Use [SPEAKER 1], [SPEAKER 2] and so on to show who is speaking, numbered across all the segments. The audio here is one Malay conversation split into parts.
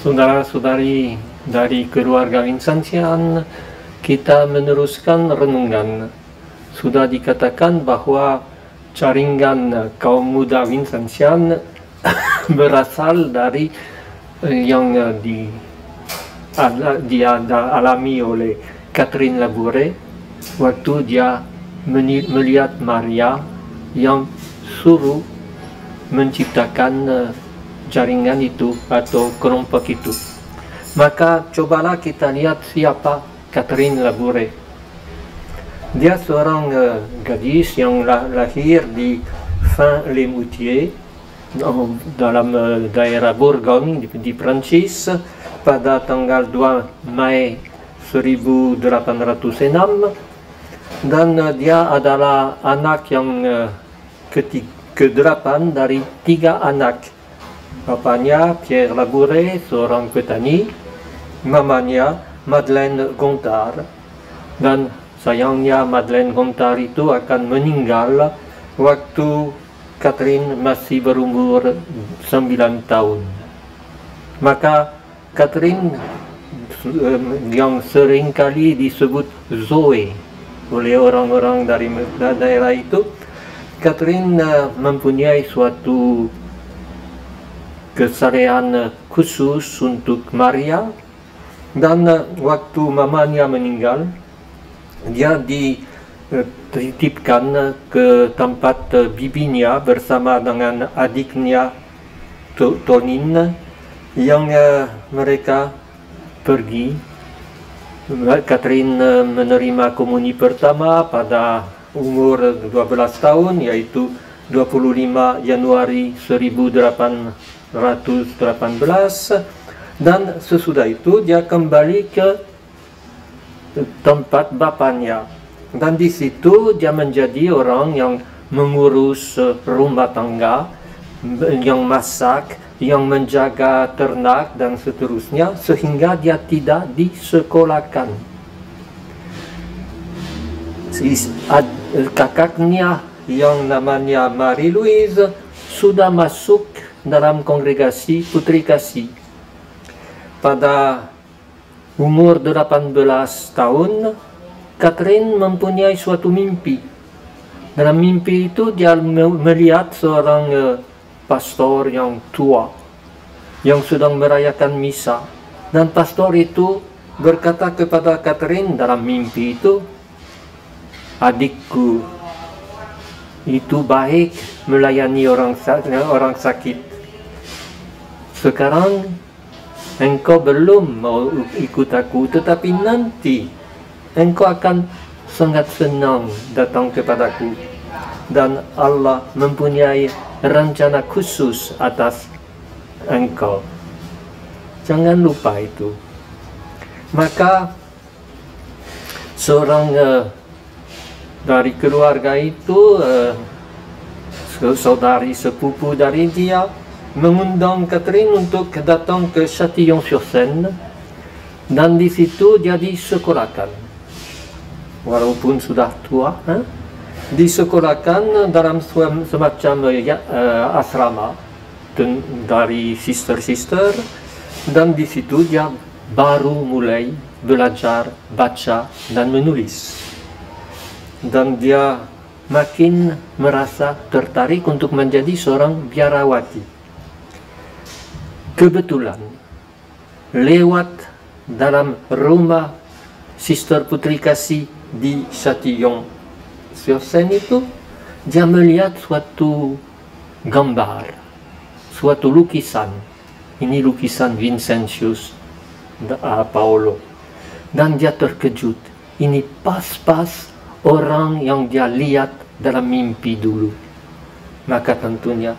[SPEAKER 1] Saudara-saudari dari keluarga Insansian, kita meneruskan renungan. Sudah dikatakan bahwa jaringan kaum muda Insansian berasal dari yang dialami oleh Catherine Labouré waktu dia melihat Maria yang suruh menciptakan jaringan itu atau kelompok itu. Maka cobalah kita lihat siapa Catherine Labouré. Dia seorang gadis yang lahir di Fin-les-Moutiers dalam daerah Bourgogne di Prancis pada tanggal 2 Mei 1806, dan dia adalah anak yang ke-8 dari 3 anak. Bapaknya Pierre Labouré, seorang petani, mamanya Madeleine Gontard, dan sayangnya Madeleine Gontard itu akan meninggal waktu Catherine masih berumur 9 tahun. Maka Catherine yang seringkali disebut Zoe oleh orang-orang dari daerah itu, Catherine mempunyai suatu kesalehan khusus untuk Maria, dan waktu mamanya meninggal, dia dititipkan ke tempat bibinya bersama dengan adiknya Tonin, yang mereka pergi. Catherine menerima komuni pertama pada umur 12 tahun, yaitu 25 Januari 1818, dan sesudah itu dia kembali ke tempat bapaknya, dan di situ dia menjadi orang yang mengurus rumah tangga, yang masak, yang menjaga ternak dan seterusnya, sehingga dia tidak disekolahkan. Kakaknya yang namanya Marie-Louise sudah masuk dalam kongregasi Putri Kasih. Pada umur 18 tahun, Catherine mempunyai suatu mimpi. Dalam mimpi itu dia melihat seorang pastor yang tua yang sedang merayakan misa, dan pastor itu berkata kepada Catherine dalam mimpi itu, "Adikku, itu baik melayani orang sakit. Sekarang engkau belum mau ikut aku, tetapi nanti engkau akan sangat senang datang kepadaku, dan Allah mempunyai rencana khusus atas engkau. Jangan lupa itu." Maka seorang dari keluarga itu, saudari sepupu dari dia, mengundang Catherine untuk datang ke Châtillon-sur-Seine, dan di situ dia disekolahkan. Walaupun sudah tua, disekolahkan dalam semacam asrama dari sister-sister, dan di situ dia baru mulai belajar baca dan menulis, dan dia makin merasa tertarik untuk menjadi seorang biarawati. Kebetulan lewat dalam rumah Sister Putri Kasih di Châtillon-sur-Seine itu, dia melihat suatu gambar, suatu lukisan. Ini lukisan Vincentius Paolo, dan dia terkejut. Ini pas-pas orang yang dia lihat dalam mimpi dulu. Maka tentunya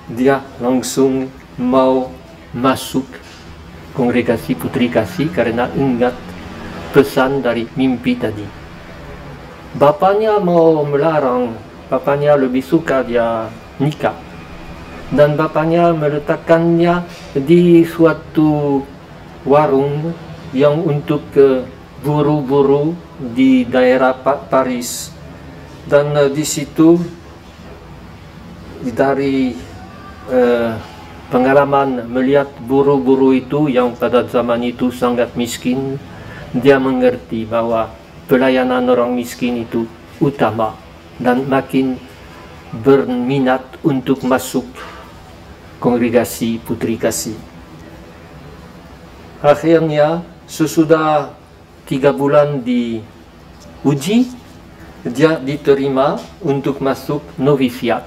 [SPEAKER 1] dia langsung mau masuk kongregasi Putri Kasih karena ingat pesan dari mimpi tadi. Bapaknya mau melarang, bapaknya lebih suka dia nikah, dan bapaknya meletakkannya di suatu warung yang untuk buru-buru di daerah Paris, dan di situ dari pengalaman melihat buru-buru itu yang pada zaman itu sangat miskin, dia mengerti bahwa pelayanan orang miskin itu utama dan makin berminat untuk masuk kongregasi Putri Kasih. Akhirnya sesudah 3 bulan diuji, dia diterima untuk masuk novisiat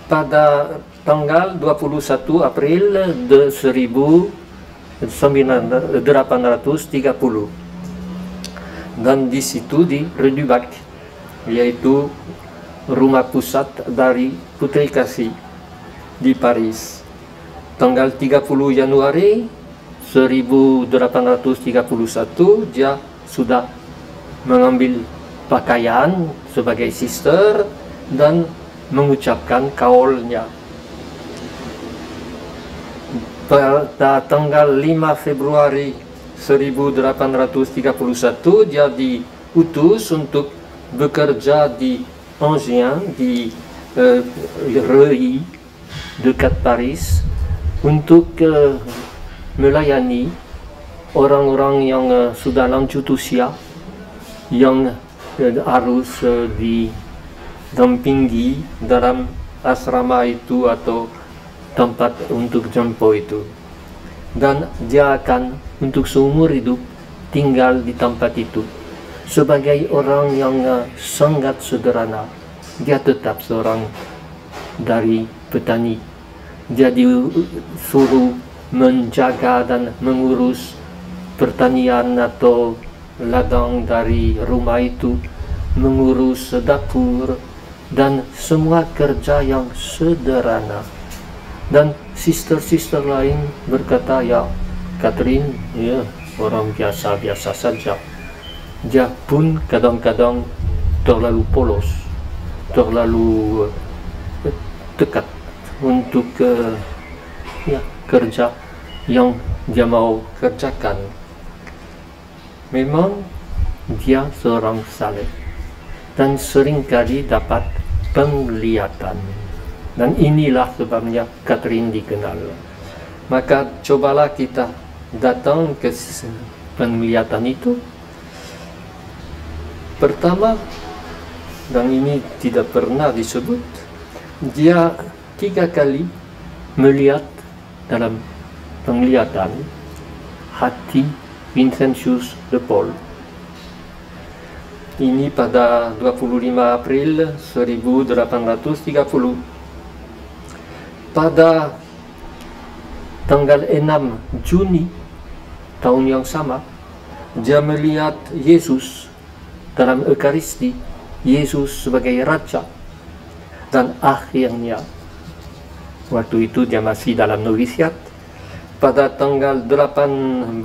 [SPEAKER 1] pada tanggal 21 April 1830, dan di situ di Redubac, yaitu rumah pusat dari Putri Kasih di Paris. Tanggal 30 Januari 1831 dia sudah mengambil pakaian sebagai sister dan mengucapkan kaulnya. Pada tanggal 5 Februari 1831 dia diutus untuk bekerja di Angers, di Reuilly, dekat Paris, untuk melayani orang-orang yang sudah lanjut usia, yang harus didampingi dalam asrama itu atau tempat untuk jompo itu. Dan dia akan untuk seumur hidup tinggal di tempat itu. Sebagai orang yang sangat sederhana, dia tetap seorang dari petani. Dia disuruh menjaga dan mengurus pertanian atau ladang dari rumah itu, mengurus dapur dan semua kerja yang sederhana. Dan sister-sister lain berkata, ya Catherine, ya orang biasa-biasa saja. Dia pun kadang-kadang terlalu polos, terlalu dekat untuk kerja yang dia mau kerjakan. Memang dia seorang saleh dan seringkali dapat penglihatan, dan inilah sebabnya Catherine dikenal. Maka cobalah kita datang ke penglihatan itu. Pertama, dan ini tidak pernah disebut, dia 3 kali melihat dalam penglihatan hati Vincentius de Paul. Ini pada 25 April 1830. Pada tanggal 6 Juni tahun yang sama, dia melihat Yesus dalam Ekaristi, Yesus sebagai Raja. Dan akhirnya, waktu itu dia masih dalam novisiat, pada tanggal 18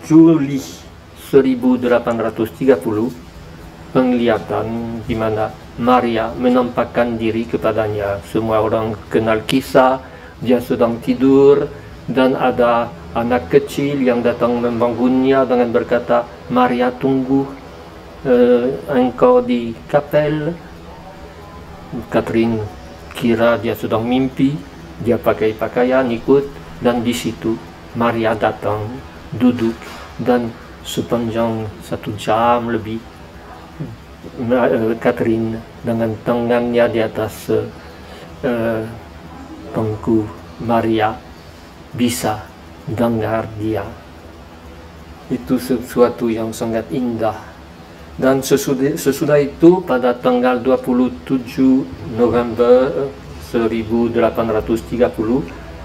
[SPEAKER 1] Juli 1830, penglihatan di mana Maria menampakkan diri kepadanya. Semua orang kenal kisah, dia sedang tidur dan ada anak kecil yang datang membangunnya dengan berkata, Maria, tunggu engkau di kapel. Catherine kira dia sedang mimpi, dia pakai pakaian ikut, dan di situ Maria datang, duduk, dan sepanjang 1 jam lebih Catherine dengan tangannya di atas bangku Maria bisa dengar dia. Itu sesuatu yang sangat indah. Dan sesudah itu pada tanggal 27 November 1830,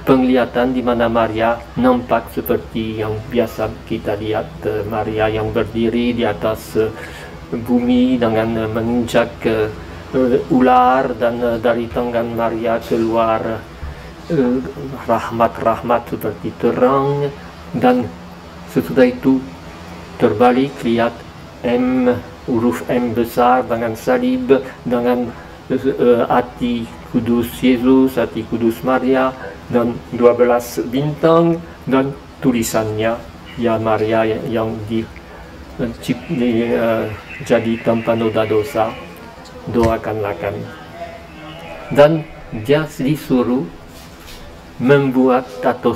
[SPEAKER 1] penglihatan di mana Maria nampak seperti yang biasa kita lihat, Maria yang berdiri di atas bumi dengan menginjak ular, dan dari tangan Maria keluar rahmat-rahmat seperti terang. Dan sesudah itu terbalik, lihat huruf M besar dengan salib, dengan hati kudus Yesus, hati kudus Maria, dan 12 bintang, dan tulisannya, ya Maria yang jadi tanpa noda dosa, doakanlah kami. Dan dia disuruh membuat atau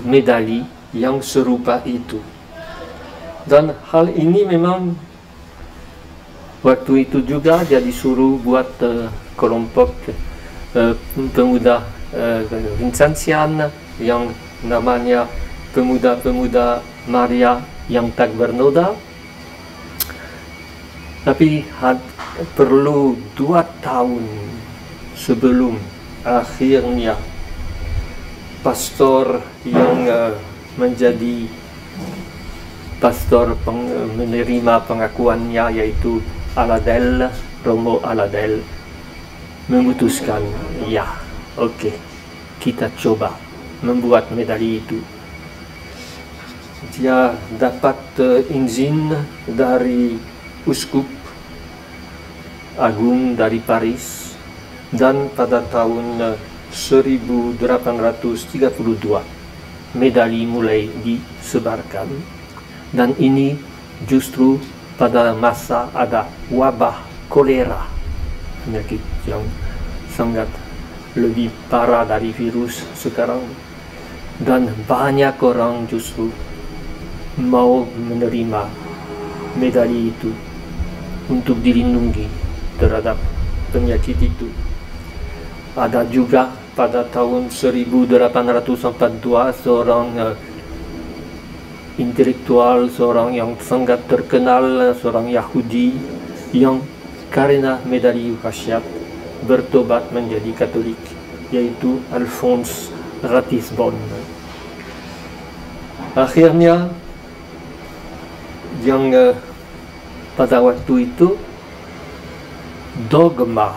[SPEAKER 1] medali yang serupa itu. Dan hal ini memang waktu itu juga dia disuruh buat kelompok pemuda Vincentian yang namanya pemuda-pemuda Maria yang tak bernoda. Tapi perlu 2 tahun sebelum akhirnya pastor yang menjadi pastor menerima pengakuannya, yaitu Aladel, Romo Aladel, memutuskan, ya, oke, kita coba membuat medali itu. Dia dapat izin dari Uskup Agung dari Paris, dan pada tahun 1832 medali mulai disebarkan. Dan ini justru pada masa ada wabah kolera, penyakit yang sangat lebih parah dari virus sekarang, dan banyak orang justru mau menerima medali itu untuk dilindungi terhadap penyakit itu. Ada juga pada tahun 1842 seorang intelektual, seorang yang sangat terkenal, seorang Yahudi yang karena medali wasiat bertobat menjadi Katolik, yaitu Alphonse Ratisbonne. Akhirnya yang pada waktu itu dogma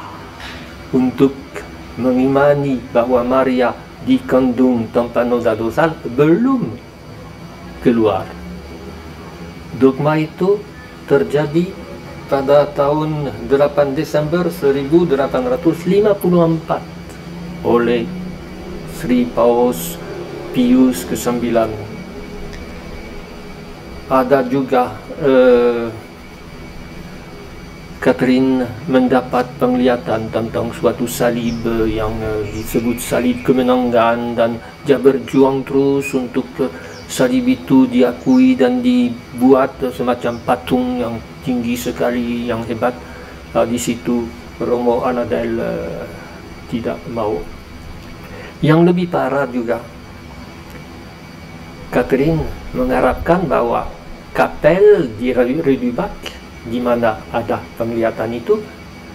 [SPEAKER 1] untuk mengimani bahwa Maria dikandung tanpa noda dosa belum keluar. Dogma itu terjadi pada tahun 8 Desember 1854 oleh Sri Paus Pius ke-9. Ada juga Catherine mendapat penglihatan tentang suatu salib yang disebut salib kemenangan, dan dia berjuang terus untuk salib itu diakui dan dibuat semacam patung yang tinggi sekali, yang hebat. Di situ Romo Aladel tidak mau. Yang lebih parah juga, Catherine mengharapkan bahwa kapel di Redubac, di mana ada penglihatan itu,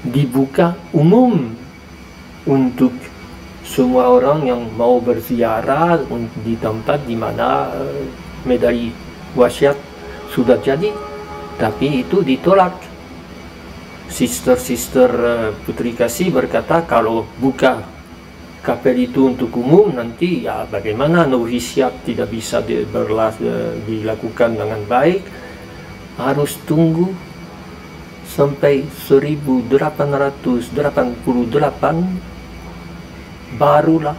[SPEAKER 1] dibuka umum untuk semua orang yang mau berziarah di tempat di mana medali wasiat sudah jadi. Tapi itu ditolak. Sister Putri Kasih berkata, kalau buka kapel itu untuk umum, nanti ya bagaimana novisiat tidak bisa dilakukan dengan baik. Harus tunggu sampai 1888 barulah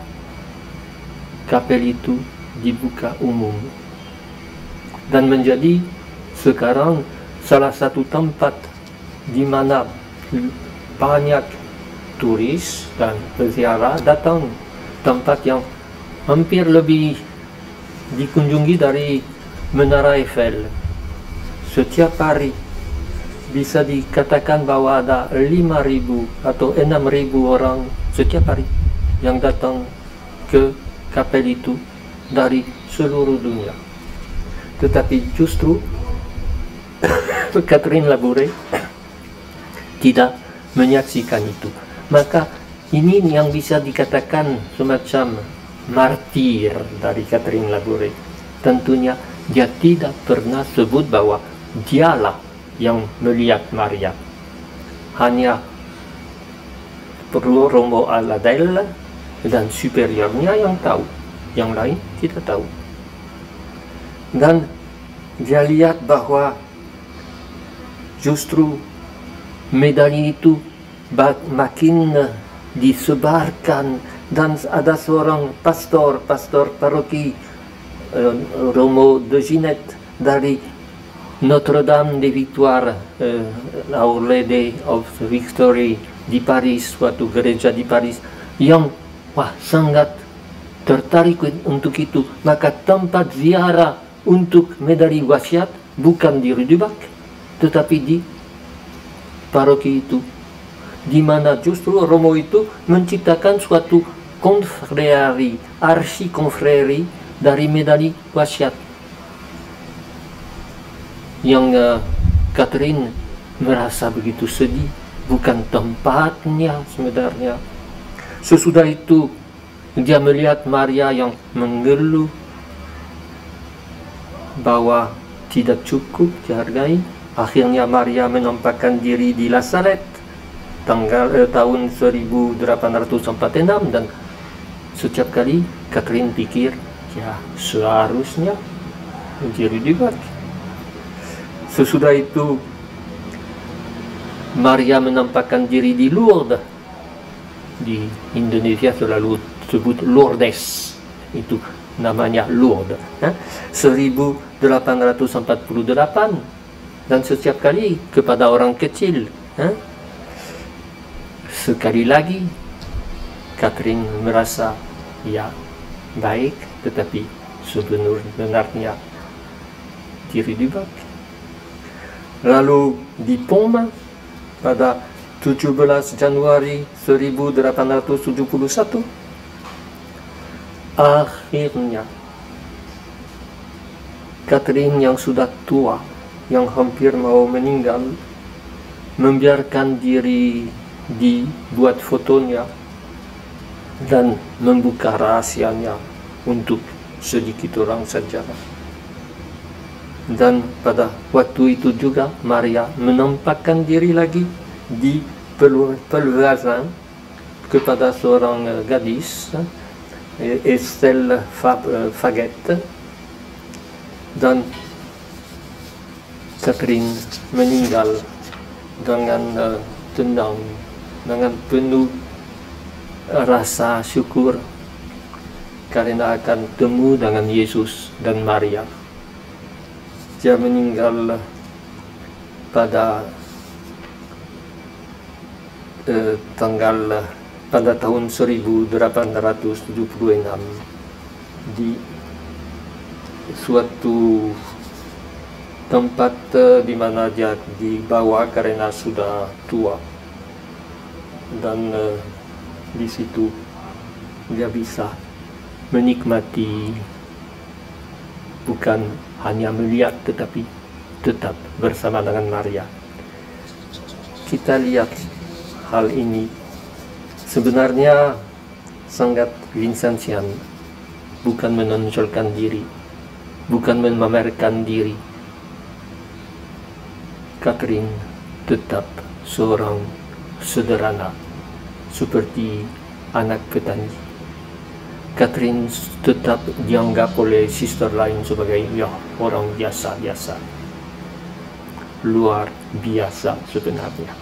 [SPEAKER 1] kapel itu dibuka umum, dan menjadi sekarang salah satu tempat di mana banyak turis dan peziarah datang, tempat yang hampir lebih dikunjungi dari Menara Eiffel. Setiap hari bisa dikatakan bahwa ada 5.000 atau 6.000 orang setiap hari yang datang ke kapel itu dari seluruh dunia. Tetapi justru Catherine Labouré tidak menyaksikan itu. Maka ini yang bisa dikatakan semacam martir dari Catherine Labouré. Tentunya dia tidak pernah sebut bahwa dialah yang melihat Maria. Hanya perlu Romo Aladel dan superiornya yang tahu, yang lain tidak tahu. Dan dia lihat bahwa justru medali itu makin disebarkan, dan ada seorang pastor paroki Romo de Ginette dari Notre-Dame des Victoires, Our Lady of Victory di Paris, suatu gereja di Paris, yang wah sangat tertarik untuk itu. Maka tempat ziarah untuk medali wasiat bukan di Rudibak, tetapi di paroki itu, di mana justru Romo itu menciptakan suatu konfreri, arsi-konfreri dari medali wasiat, yang Catherine merasa begitu sedih, bukan tempatnya sebenarnya. Sesudah itu dia melihat Maria yang mengeluh bahwa tidak cukup dihargai. Akhirnya Maria menampakkan diri di Lazaret tahun 1846, dan setiap kali Catherine pikir, ya seharusnya menjadi dibat. Sesudah itu Maria menampakkan diri di Lourdes. Di Indonesia selalu disebut Lourdes, itu namanya Lourdes, 1848. Dan setiap kali kepada orang kecil, sekali lagi Catherine merasa ya baik, tetapi sebenarnya diri dibak. Lalu di Poma pada 17 Januari 1871, akhirnya Catherine yang sudah tua, yang hampir mau meninggal, membiarkan diri dibuat fotonya dan membuka rahasianya untuk sedikit orang saja. Dan pada waktu itu juga Maria menampakkan diri lagi di Pelvoisin kepada seorang gadis, Estelle Faguet, dan Catherine meninggal dengan tenang, dengan penuh rasa syukur karena akan temu dengan Yesus dan Maria. Dia meninggal pada pada tahun 1876 di suatu tempat di mana dia dibawa karena sudah tua, dan di situ dia bisa menikmati, bukan hanya melihat tetapi tetap bersama dengan Maria. Kita lihat hal ini sebenarnya sangat Vincentian, bukan menonjolkan diri, bukan memamerkan diri. Catherine tetap seorang sederhana seperti anak petani. Catherine tetap dianggap oleh sister lain sebagai orang biasa-biasa, luar biasa sebenarnya.